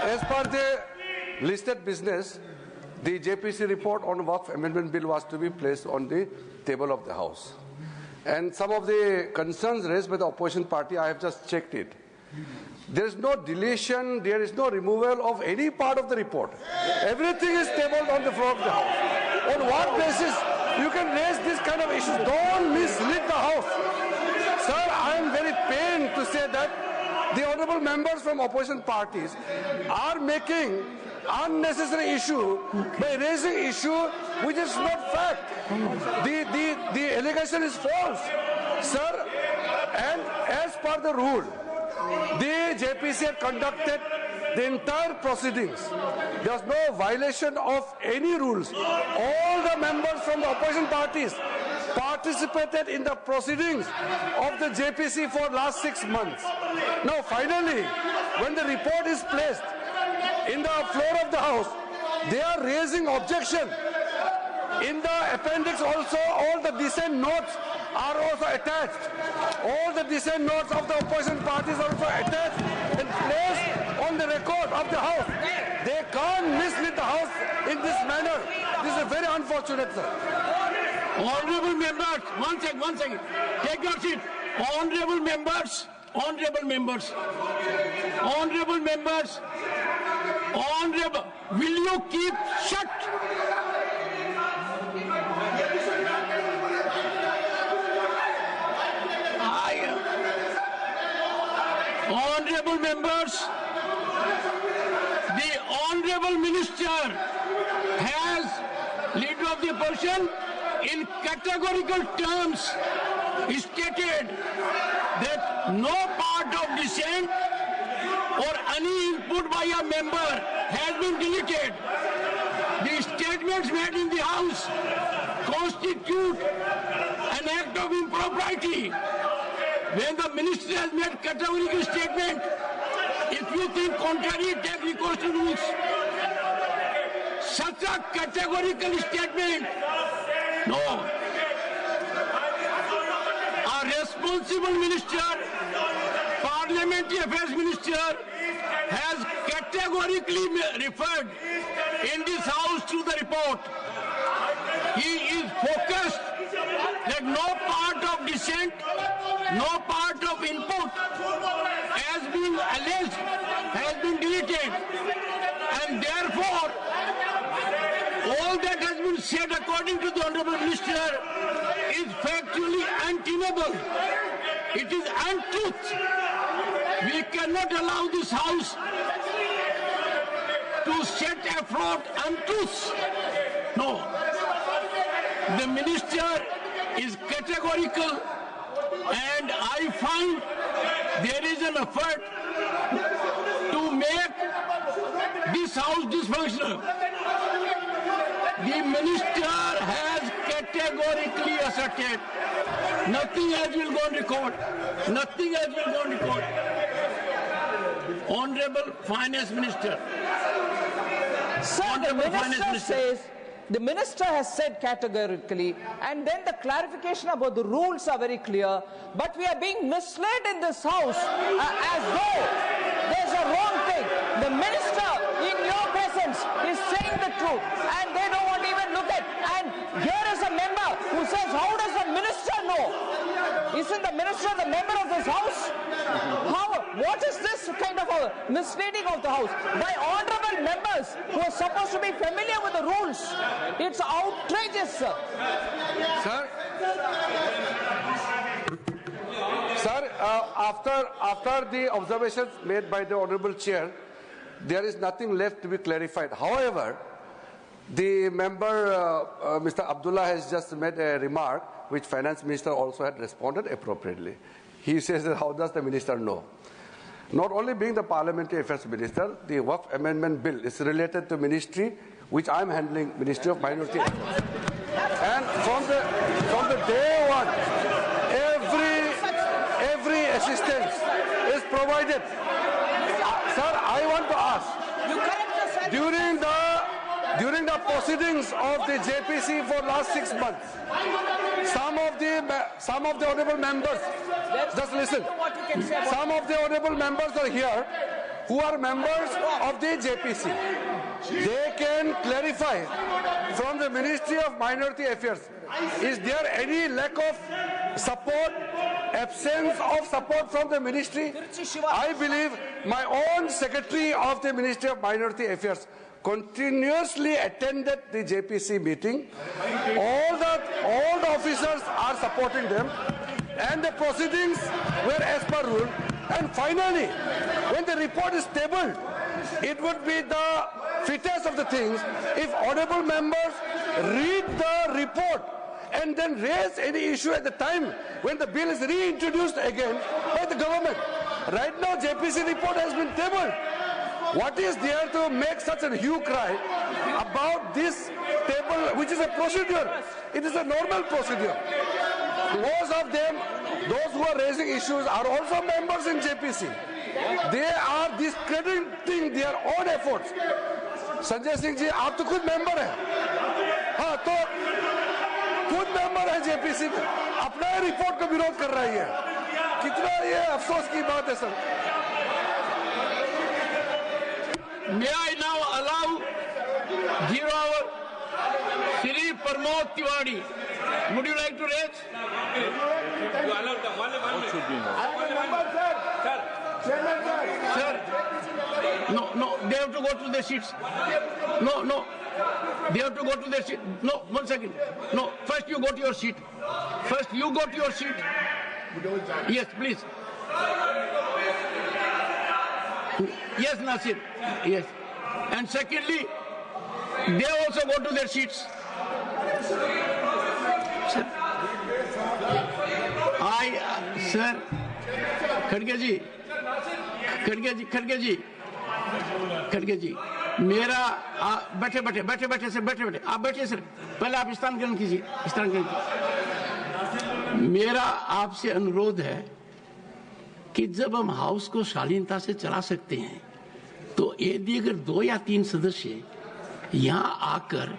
as per the listed business, the JPC report on Waqf Amendment Bill was to be placed on the table of the House. And some of the concerns raised by the opposition party, I have just checked it. There is no deletion, there is no removal of any part of the report. Everything is tabled on the floor of the House. On what basis you can raise this kind of issues? Don't mislead the House. Sir, I am very pained to say that the honorable members from opposition parties are making unnecessary issue by raising issue which is not fact. The allegation is false, sir. And as per the rule, the JPC had conducted the entire proceedings. There was no violation of any rules. All the members from the opposition parties participated in the proceedings of the JPC for last 6 months. Now finally, when the report is placed in the floor of the House, they are raising objection. In the appendix also, all the dissent notes are also attached. All the dissent notes of the opposition parties are also attached and placed on the record of the House. They can't mislead the House in this manner. This is very unfortunate, sir. Honorable members, one second. Take your seat. Honorable members, will you keep shut? Honorable members, the Honorable Minister has, Leader of the Opposition, in categorical terms stated that no part of dissent or any input by a member has been deleted. The statements made in the House constitute an act of impropriety. When the minister has made categorical statement, if you think contrary, take recourse to rules. Such a categorical statement, no. A responsible minister, Parliamentary Affairs Minister, has categorically referred in this House to the report. He is focused that no part of dissent, no part of input has been alleged, has been deleted. And therefore, all that has been said according to the Honorable Minister is factually untenable. It is untruth. We cannot allow this House to set afloat untruths. No. The Minister is categorical, and I find there is an effort to make this House dysfunctional. The Minister has categorically asserted nothing else will go on record. Nothing else will go on record. Honorable Finance Minister. Sir, Honorable the Minister says, the Minister has said categorically, and then the clarification about the rules are very clear, but we are being misled in this House as though there's a wrong thing. The Minister, in your presence, is saying the truth, and they don't want to even look at. And here is a member who says, how does the Minister know? Isn't the Minister the member of this House? What is this kind of a misleading of the House? By honorable members who are supposed to be familiar with the rules. It's outrageous, sir. Sir, after the observations made by the Honorable Chair, there is nothing left to be clarified. However, the member, Mr. Abdullah, has just made a remark which Finance Minister also had responded appropriately. He says that how does the Minister know? Not only being the Parliamentary Affairs Minister, the Waqf Amendment Bill is related to ministry which I am handling, Ministry of Minority Affairs. And from the day one, every assistance is provided. Sir, I want to ask, during the proceedings of the JPC for last 6 months, some of the honourable members, just listen, some of the honourable members are here who are members of the JPC. They can clarify from the Ministry of Minority Affairs. Is there any lack of support, absence of support from the ministry? I believe my own Secretary of the Ministry of Minority Affairs continuously attended the JPC meeting. All the officers are supporting them, and the proceedings were as per rule. And finally, when the report is tabled, it would be the fittest of the things if honorable members read the report and then raise any issue at the time when the bill is reintroduced again by the government. Right now, JPC report has been tabled. What is there to make such a hue cry about this table, which is a procedure? It is a normal procedure. Most of them, those who are raising issues, are also members in JPC. They are discrediting their own efforts. Sanjay Singh ji, आप तो खुद member हैं, हाँ, तो खुद member है JPC में, अपना रिपोर्ट का विरोध कर रही है। कितना ये अफसोस की बात है sir. May I now allow 0 hour Shri Pramod Tiwari. Would you like to raise? You allow the one should be Sir, no, they have to go to their seats. No, they have to go to their seat. No, 1 second. No, first you go to your seat. First you go to your seat. Yes, please. Yes, Nasir. Yes. And secondly, they also go to their seats. Sir, sir, खड़गे जी, मेरा बैठे sir, बैठे आप बैठिए sir, पहले आप स्थान ग्रहण कीजिए, मेरा आपसे अनुरोध है कि जब हम हाउस को शालीनता से चला सकते हैं, तो यदि अगर 2 या 3 सदस्य यहाँ आकर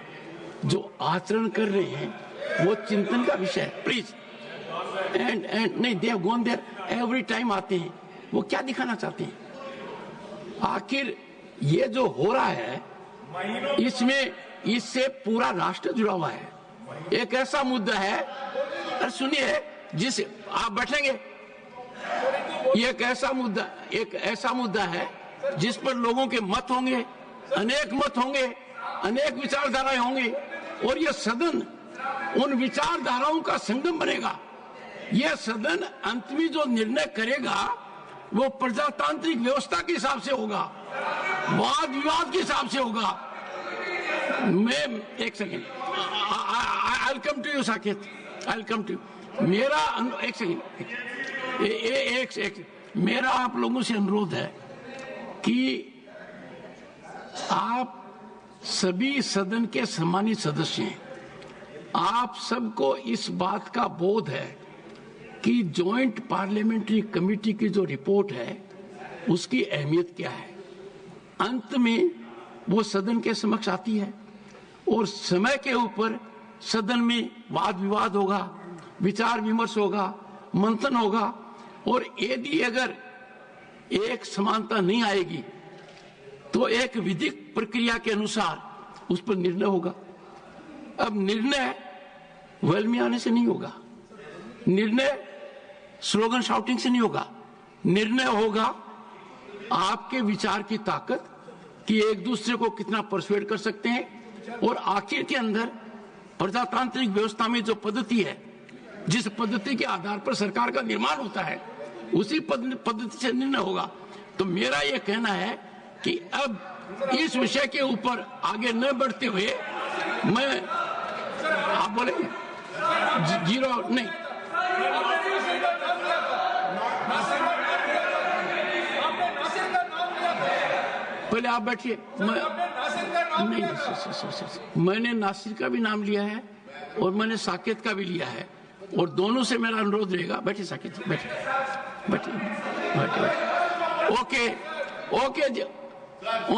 जो आचरण कर रहे हैं वो चिंतन का विषय है, प्लीज। एंड नहीं, they have gone there every time आते हैं, वो क्या दिखाना चाहते हैं? आखिर ये जो हो रहा है इसमें इससे पूरा राष्ट्र जुड़ा हुआ है। एक ऐसा मुद्दा है, अरे सुनिए, जिस आप बैठेंगे, ये एक ऐसा मुद्दा है जिस पर लोगों के मत होंगे, अनेक मत होंगे, अनेक विचारधाराएं होंगी, और ये सदन उन विचारधाराओं का संगम बनेगा। यह सदन अंत में जो निर्णय करेगा वो प्रजातांत्रिक व्यवस्था के हिसाब से होगा, वाद विवाद के हिसाब से होगा। मैं एक second, I will come to you Saket, I will come to you. मेरा एक सेकेंड, एक मेरा आप लोगों से अनुरोध है कि आप सभी सदन के सम्मानित सदस्य हैं, आप सबको इस बात का बोध है कि जॉइंट पार्लियामेंट्री कमेटी की जो रिपोर्ट है उसकी अहमियत क्या है। अंत में वो सदन के समक्ष आती है और समय के ऊपर सदन में वाद विवाद होगा, विचार विमर्श होगा, मंथन होगा, और यदि अगर एक समानता नहीं आएगी तो एक विधिक प्रक्रिया के अनुसार उस पर निर्णय होगा। अब निर्णय वेल में आने से नहीं होगा, निर्णय स्लोगन शाउटिंग से नहीं होगा, निर्णय होगा आपके विचार की ताकत कि एक दूसरे को कितना परसुएड कर सकते हैं, और आखिर के अंदर प्रजातांत्रिक व्यवस्था में जो पद्धति है, जिस पद्धति के आधार पर सरकार का निर्माण होता है, उसी पद्धति से निर्णय होगा। तो मेरा यह कहना है कि अब इस विषय के ऊपर आगे न बढ़ते हुए मैं, आप बोलेंगे 0 नहीं, पहले आप बैठिए। मैंने नासिर का भी नाम लिया है और मैंने साकेत का भी लिया है, और दोनों से मेरा अनुरोध रहेगा। बैठिए साकेत जी, बैठिए। ओके जी।